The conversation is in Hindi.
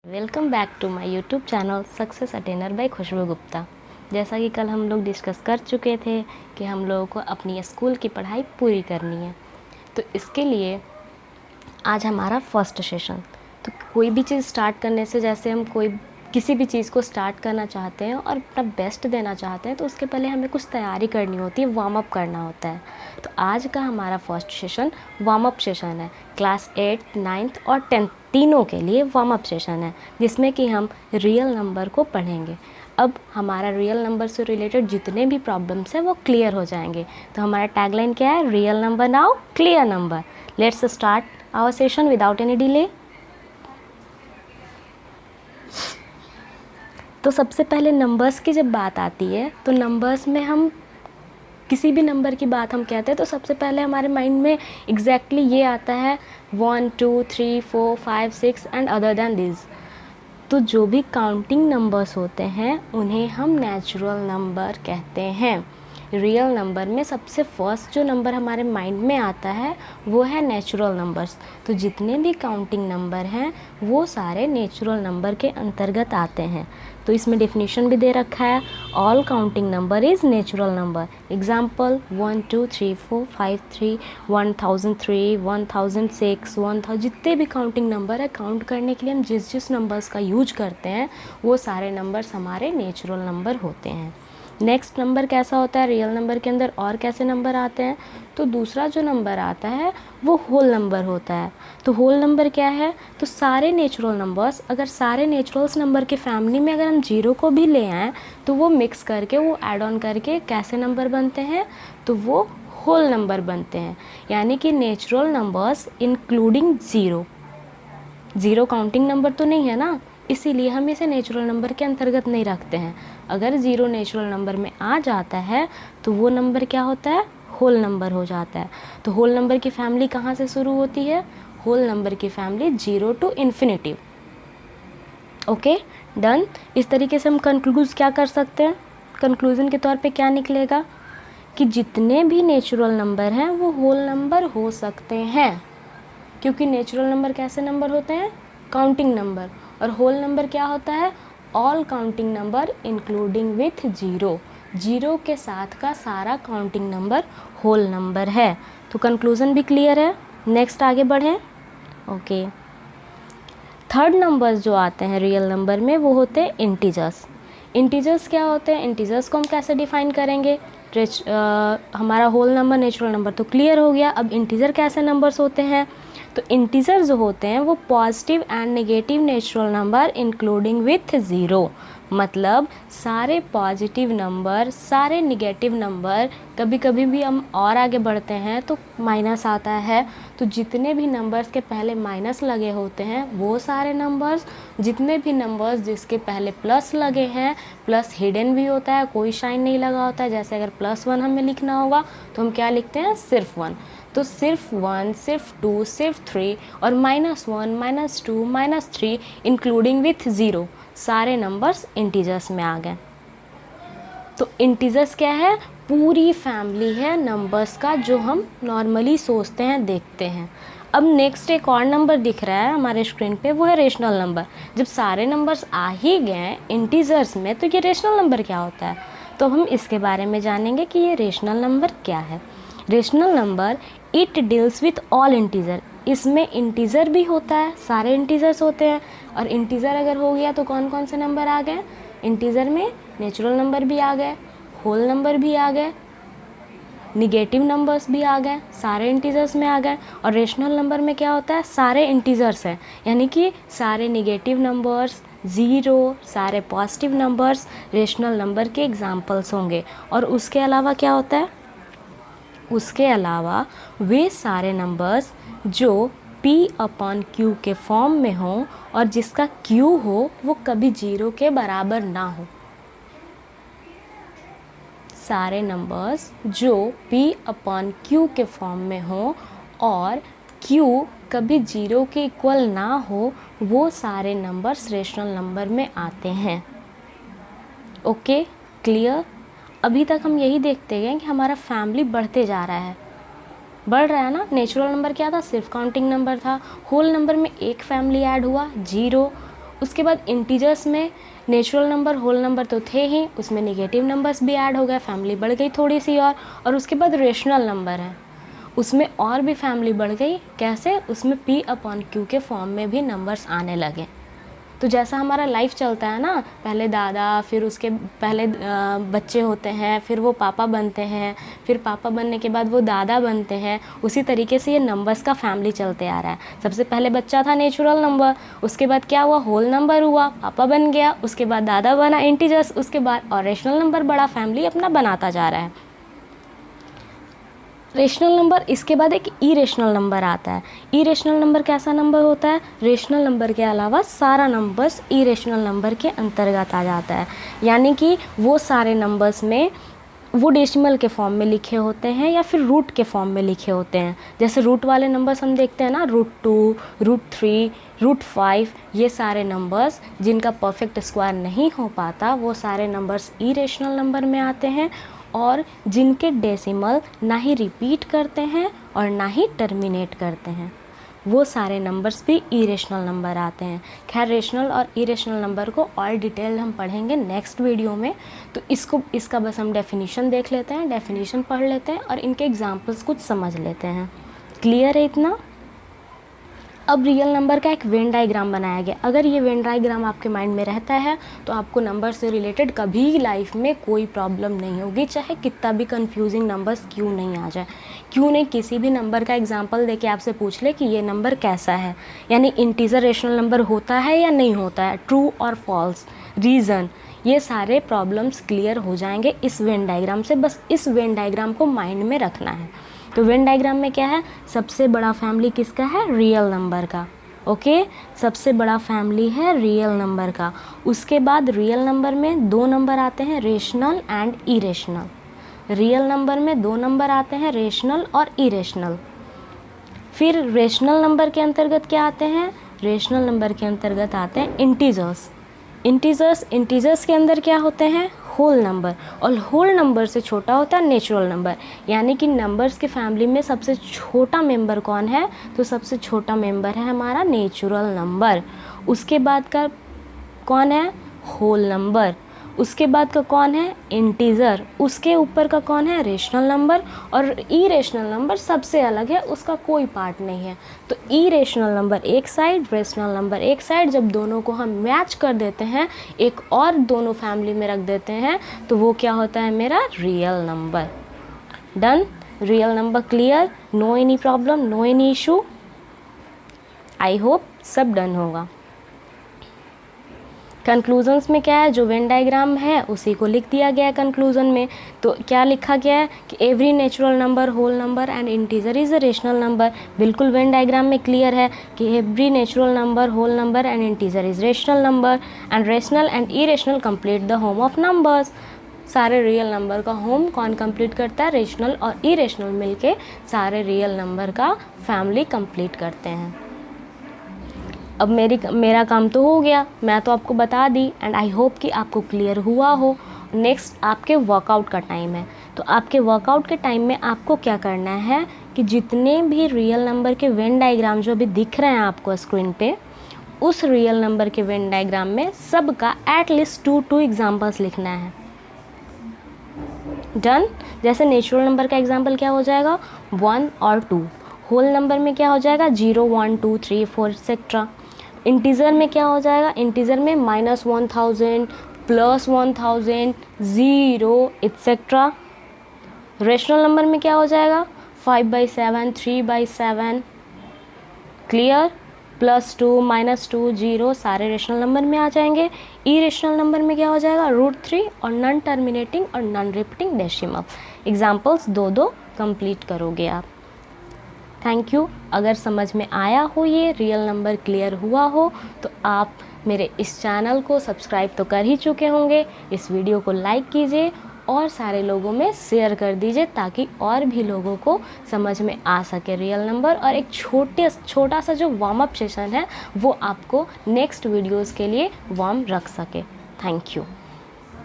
Welcome back to my YouTube channel Success Attainer by Khushboo Gupta. जैसा कि कल हम लोग डिस्कस कर चुके थे कि हम लोगों को अपनी स्कूल की पढ़ाई पूरी करनी है, तो इसके लिए आज हमारा फर्स्ट सेशन। तो कोई भी चीज़ स्टार्ट करने से, जैसे हम किसी भी चीज़ को स्टार्ट करना चाहते हैं और अपना बेस्ट देना चाहते हैं, तो उसके पहले हमें कुछ तैयारी करनी होती है, वार्म अप करना होता है। तो आज का हमारा first session warm up session है। क्लास 8, 9th और 10th तीनों के लिए वार्म अप सेशन है, जिसमें कि हम रियल नंबर को पढ़ेंगे। अब हमारा रियल नंबर से रिलेटेड जितने भी प्रॉब्लम्स हैं वो क्लियर हो जाएंगे। तो हमारा टैगलाइन क्या है? Real number now clear number. Let's start our session without any delay. तो सबसे पहले नंबर्स की जब बात आती है, तो नंबर्स में हम किसी भी नंबर की बात हम कहते हैं तो सबसे पहले हमारे माइंड में एग्जैक्टली ये आता है 1, 2, 3, 4, 5, 6 एंड अदर दैन दिस। तो जो भी काउंटिंग नंबर्स होते हैं उन्हें हम नेचुरल नंबर कहते हैं। रियल नंबर में सबसे फर्स्ट जो नंबर हमारे माइंड में आता है वो है नेचुरल नंबर्स। तो जितने भी काउंटिंग नंबर हैं वो सारे नेचुरल नंबर के अंतर्गत आते हैं। तो इसमें डेफिनेशन भी दे रखा है, all counting number is natural number. Example 1, 2, 3, 4, 5, 3, 1003, 1006, 1000, जितने भी काउंटिंग नंबर है, काउंट करने के लिए हम जिस जिस नंबर्स का यूज करते हैं वो सारे नंबर्स हमारे नेचुरल नंबर होते हैं। नेक्स्ट नंबर कैसा होता है रियल नंबर के अंदर, और कैसे नंबर आते हैं? तो दूसरा जो नंबर आता है वो होल नंबर होता है। तो होल नंबर क्या है? तो सारे नेचुरल नंबर्स, अगर सारे नेचुरल्स नंबर के फैमिली में अगर हम जीरो को भी ले आएँ तो वो मिक्स करके, वो ऐड ऑन करके कैसे नंबर बनते हैं? तो वो होल नंबर बनते हैं। यानी कि natural numbers including zero. Zero counting number तो नहीं है ना, इसीलिए हम इसे नेचुरल नंबर के अंतर्गत नहीं रखते हैं। अगर ज़ीरो नेचुरल नंबर में आ जाता है तो वो नंबर क्या होता है? होल नंबर हो जाता है। तो होल नंबर की फैमिली कहाँ से शुरू होती है? होल नंबर की family 0 to infinity. Okay, done. इस तरीके से हम कंक्लूज क्या कर सकते हैं? कंक्लूजन के तौर पे क्या निकलेगा कि जितने भी नेचुरल नंबर हैं वो होल नंबर हो सकते हैं, क्योंकि नेचुरल नंबर कैसे नंबर होते हैं? Counting number. और होल नंबर क्या होता है? All counting number including with zero. Zero के साथ का सारा काउंटिंग नंबर होल नंबर है। तो कंक्लूजन भी क्लियर है। नेक्स्ट आगे बढ़ें। ओके, थर्ड नंबर्स जो आते हैं रियल नंबर में वो होते हैं इंटीजर्स। इंटीजर्स क्या होते हैं? इंटीजर्स को हम कैसे डिफाइन करेंगे? हमारा होल नंबर, नेचुरल नंबर तो क्लियर हो गया। अब इंटीजर कैसे नंबर्स होते हैं? तो इंटीजर जो होते हैं वो positive and negative natural number including with zero. मतलब सारे पॉजिटिव नंबर, सारे नेगेटिव नंबर, कभी कभी भी हम और आगे बढ़ते हैं तो माइनस आता है, तो जितने भी नंबर्स के पहले माइनस लगे होते हैं वो सारे नंबर्स, जितने भी नंबर्स जिसके पहले प्लस लगे हैं, प्लस हिडन भी होता है, कोई शाइन नहीं लगा होता है। जैसे अगर +1 हमें लिखना होगा तो हम क्या लिखते हैं? सिर्फ 1। तो सिर्फ 1, सिर्फ 2, सिर्फ 3 और -1, -2, -3 इंक्लूडिंग विथ ज़ीरो, सारे नंबर्स इंटीजर्स में आ गए। तो इंटीजर्स क्या है? पूरी फैमिली है नंबर्स का जो हम नॉर्मली सोचते हैं, देखते हैं। अब नेक्स्ट एक और नंबर दिख रहा है हमारे स्क्रीन पे, वो है रेशनल नंबर। जब सारे नंबर्स आ ही गए इंटीजर्स में तो ये रेशनल नंबर क्या होता है? तो हम इसके बारे में जानेंगे कि ये रेशनल नंबर क्या है। Rational number it deals with all integer. इसमें इंटीजर भी होता है, सारे इंटीजर्स होते हैं। और इंटीजर अगर हो गया तो कौन कौन से नंबर आ गए? इंटीजर में नेचुरल नंबर भी आ गए, होल नंबर भी आ गए, निगेटिव नंबर्स भी आ गए, सारे इंटीजर्स में आ गए। और रेशनल नंबर में क्या होता है? सारे इंटीजर्स हैं, यानी कि सारे निगेटिव नंबर्स, ज़ीरो, सारे पॉजिटिव नंबर्स रेशनल नंबर के एग्जाम्पल्स होंगे। और उसके अलावा क्या होता है? उसके अलावा वे सारे नंबर्स जो P/Q के फॉर्म में हो और जिसका Q हो वो कभी जीरो के बराबर ना हो। सारे नंबर्स जो P/Q के फॉर्म में हो और Q कभी जीरो के इक्वल ना हो, वो सारे नंबर्स रेशनल नंबर में आते हैं। Okay, clear. अभी तक हम यही देखते गए कि हमारा फैमिली बढ़ते जा रहा है, बढ़ रहा है ना। नेचुरल नंबर क्या था? सिर्फ काउंटिंग नंबर था। होल नंबर में एक फैमिली ऐड हुआ, जीरो। उसके बाद इंटीजर्स में नेचुरल नंबर, होल नंबर तो थे ही, उसमें नेगेटिव नंबर्स भी ऐड हो गए, फैमिली बढ़ गई थोड़ी सी और उसके बाद रेशनल नंबर है, उसमें और भी फैमिली बढ़ गई। कैसे? उसमें P/Q के फॉर्म में भी नंबर्स आने लगे। तो जैसा हमारा लाइफ चलता है ना, पहले दादा, फिर उसके पहले बच्चे होते हैं, फिर वो पापा बनते हैं, फिर पापा बनने के बाद वो दादा बनते हैं, उसी तरीके से ये नंबर्स का फैमिली चलते आ रहा है। सबसे पहले बच्चा था नेचुरल नंबर, उसके बाद क्या हुआ, होल नंबर हुआ, पापा बन गया, उसके बाद दादा बना, इंटीजर्स, उसके बाद और रेशनल नंबर बड़ा फैमिली अपना बनाता जा रहा है। रेशनल नंबर, इसके बाद एक इरेशनल नंबर आता है। इरेशनल नंबर कैसा नंबर होता है? रेशनल नंबर के अलावा सारा नंबर्स इरेशनल नंबर के अंतर्गत आ जाता है, यानी कि वो सारे नंबर्स में वो डेसिमल के फॉर्म में लिखे होते हैं या फिर रूट के फॉर्म में लिखे होते हैं। जैसे रूट वाले नंबर्स हम देखते हैं ना, √2, √3, √5, ये सारे नंबर्स जिनका परफेक्ट स्क्वायर नहीं हो पाता, वो सारे नंबर्स इरेशनल नंबर में आते हैं, और जिनके डेसिमल ना ही रिपीट करते हैं और ना ही टर्मिनेट करते हैं, वो सारे नंबर्स भी इरेशनल नंबर आते हैं। खैर, रेशनल और इरेशनल नंबर को और डिटेल हम पढ़ेंगे नेक्स्ट वीडियो में, तो इसका बस हम डेफिनेशन देख लेते हैं, डेफिनेशन पढ़ लेते हैं और इनके एग्जांपल्स कुछ समझ लेते हैं। क्लियर है इतना? अब रियल नंबर का एक वेन डायग्राम बनाया गया। अगर ये वेन डायग्राम आपके माइंड में रहता है तो आपको नंबर से रिलेटेड कभी लाइफ में कोई प्रॉब्लम नहीं होगी, चाहे कितना भी कंफ्यूजिंग नंबर्स क्यों नहीं आ जाए। क्यों नहीं, किसी भी नंबर का एग्जांपल देके आपसे पूछ ले कि ये नंबर कैसा है, यानी इंटीजर रेशनल नंबर होता है या नहीं होता है, ट्रू और फॉल्स, रीज़न, ये सारे प्रॉब्लम्स क्लियर हो जाएंगे इस वेन डायग्राम से। बस इस वेन डायग्राम को माइंड में रखना है। तो वेन डायग्राम में क्या है, सबसे बड़ा फैमिली किसका है? रियल नंबर का। ओके, सबसे बड़ा फैमिली है रियल नंबर का। उसके बाद रियल नंबर में दो नंबर आते हैं, rational and irrational. Real number में दो नंबर आते हैं, रेशनल और इरेशनल। फिर रेशनल नंबर के अंतर्गत क्या आते हैं? रेशनल नंबर के अंतर्गत आते हैं इंटीजर्स। इंटीजर्स के अंदर क्या होते हैं? होल नंबर, और होल नंबर से छोटा होता है नेचुरल नंबर, यानी कि नंबर्स के फैमिली में सबसे छोटा मेंबर कौन है? तो सबसे छोटा मेंबर है हमारा नेचुरल नंबर। उसके बाद का कौन है? Whole number. उसके बाद का कौन है? इंटीजर। उसके ऊपर का कौन है? Rational number. और इरेशनल नंबर सबसे अलग है, उसका कोई पार्ट नहीं है। तो इरेशनल नंबर एक साइड, रेशनल नंबर एक साइड। जब दोनों को हम मैच कर देते हैं, एक और दोनों फैमिली में रख देते हैं, तो वो क्या होता है? मेरा real number. Done? Real number clear? No any problem, no any issue? I hope सब डन होगा। कंक्लूजन्स में क्या है? जो वेन डायग्राम है उसी को लिख दिया गया है कंक्लूजन में। तो क्या लिखा गया है कि every natural number, whole number and integer is a rational number. बिल्कुल वेन डायग्राम में क्लियर है कि every natural number, whole number and integer is rational number, and rational and irrational complete the home of numbers. सारे रियल नंबर का होम कौन कंप्लीट करता है? रेशनल और इरेशनल मिलके सारे रियल नंबर का फैमिली कंप्लीट करते हैं। अब मेरा काम तो हो गया, मैं तो आपको बता दी, एंड आई होप कि आपको क्लियर हुआ हो। नेक्स्ट आपके वर्कआउट का टाइम है। तो आपके वर्कआउट के टाइम में आपको क्या करना है कि जितने भी रियल नंबर के वेन डायग्राम जो अभी दिख रहे हैं आपको स्क्रीन पे, उस रियल नंबर के वेन डायग्राम में सबका एटलीस्ट 2 एग्जाम्पल्स लिखना है। डन? जैसे नेचुरल नंबर का एग्जाम्पल क्या हो जाएगा? 1 और 2। होल नंबर में क्या हो जाएगा? 0, 1, 2, 3, 4 एक्सेट्रा। इंटीजर में क्या हो जाएगा? इंटीजर में -1000, +1000, 0 एक्सेट्रा। रेशनल नंबर में क्या हो जाएगा? 5/7, 3/7। क्लियर? +2, -2, 0 सारे रेशनल नंबर में आ जाएंगे। इरेशनल नंबर में क्या हो जाएगा? √3 और नॉन टर्मिनेटिंग और non repeating decimal. Examples 2 complete करोगे आप। Thank you. अगर समझ में आया हो, ये रियल नंबर क्लियर हुआ हो, तो आप मेरे इस चैनल को सब्सक्राइब तो कर ही चुके होंगे। इस वीडियो को लाइक कीजिए और सारे लोगों में शेयर कर दीजिए, ताकि और भी लोगों को समझ में आ सके रियल नंबर। और एक छोटा सा जो वार्म अप सेशन है वो आपको नेक्स्ट वीडियोज़ के लिए वार्म रख सके। Thank you.